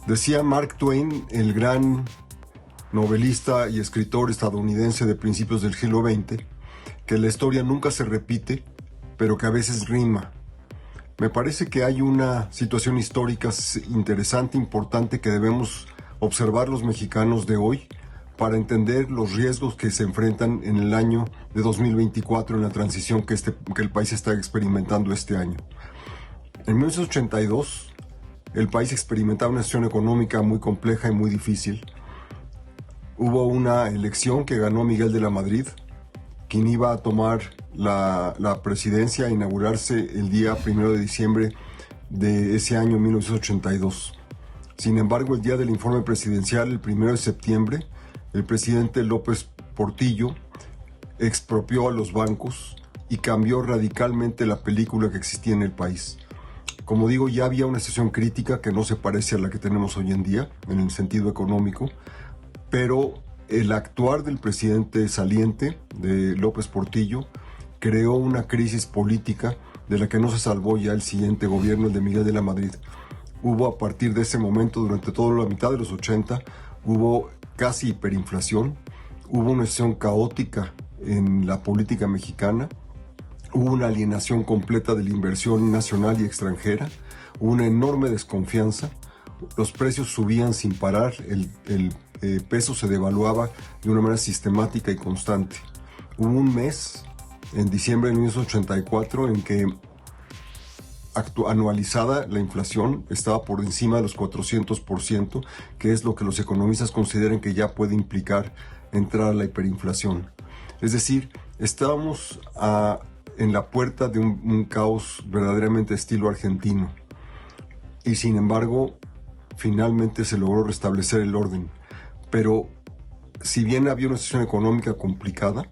Decía Mark Twain, el gran novelista y escritor estadounidense de principios del siglo XX, que la historia nunca se repite, pero que a veces rima. Me parece que hay una situación histórica interesante, importante, que debemos observar los mexicanos de hoy para entender los riesgos que se enfrentan en el año de 2024, en la transición que el país está experimentando este año. En 1982, el país experimentaba una situación económica muy compleja y muy difícil. Hubo una elección que ganó Miguel de la Madrid, quien iba a tomar la presidencia, a inaugurarse el día 1 de diciembre de ese año 1982. Sin embargo, el día del informe presidencial, el 1 de septiembre, el presidente López Portillo expropió a los bancos y cambió radicalmente la película que existía en el país. Como digo, ya había una situación crítica que no se parece a la que tenemos hoy en día, en el sentido económico, pero el actuar del presidente saliente, de López Portillo, creó una crisis política de la que no se salvó ya el siguiente gobierno, el de Miguel de la Madrid. Hubo a partir de ese momento, durante toda la mitad de los 80, hubo casi hiperinflación, hubo una situación caótica en la política mexicana, hubo una alienación completa de la inversión nacional y extranjera, hubo una enorme desconfianza, los precios subían sin parar, el peso se devaluaba de una manera sistemática y constante. Hubo un mes, en diciembre de 1984, en que anualizada la inflación estaba por encima de los 400%, que es lo que los economistas consideran que ya puede implicar entrar a la hiperinflación. Es decir, estábamos en la puerta de un caos verdaderamente estilo argentino. Y sin embargo, finalmente se logró restablecer el orden. Pero si bien había una situación económica complicada,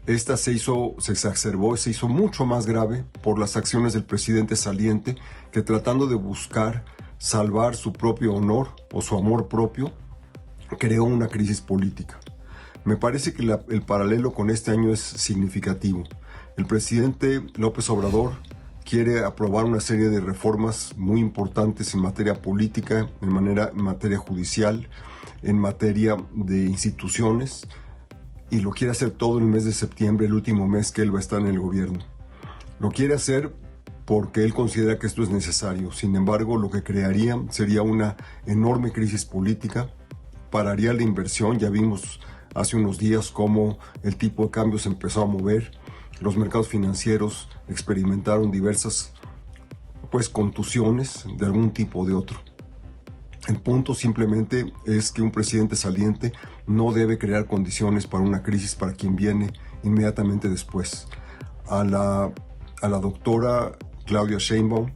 esta se exacerbó, se hizo mucho más grave por las acciones del presidente saliente, que tratando de buscar salvar su propio honor o su amor propio, creó una crisis política. Me parece que el paralelo con este año es significativo. El presidente López Obrador quiere aprobar una serie de reformas muy importantes en materia política, en materia judicial, en materia de instituciones, y lo quiere hacer todo en el mes de septiembre, el último mes que él va a estar en el gobierno. Lo quiere hacer porque él considera que esto es necesario. Sin embargo, lo que crearía sería una enorme crisis política, pararía la inversión. Ya vimos hace unos días cómo el tipo de cambio se empezó a mover, los mercados financieros experimentaron diversas contusiones de algún tipo o de otro. El punto simplemente es que un presidente saliente no debe crear condiciones para una crisis para quien viene inmediatamente después. A la doctora Claudia Sheinbaum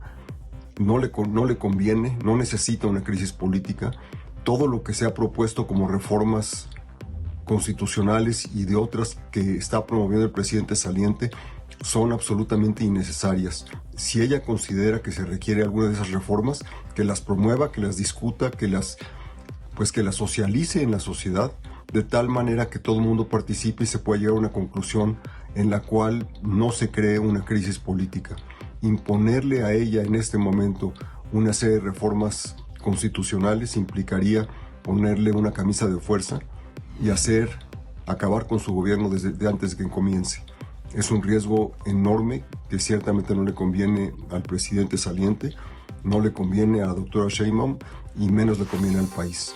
no le conviene, no necesita una crisis política. Todo lo que se ha propuesto como reformas constitucionales y de otras que está promoviendo el presidente saliente son absolutamente innecesarias. Si ella considera que se requiere alguna de esas reformas, que las promueva, que las discuta, que las socialice en la sociedad, de tal manera que todo el mundo participe y se pueda llegar a una conclusión en la cual no se cree una crisis política. Imponerle a ella en este momento una serie de reformas constitucionales implicaría ponerle una camisa de fuerza y acabar con su gobierno desde antes de que comience. Es un riesgo enorme que ciertamente no le conviene al presidente saliente, no le conviene a la doctora Sheinbaum y menos le conviene al país.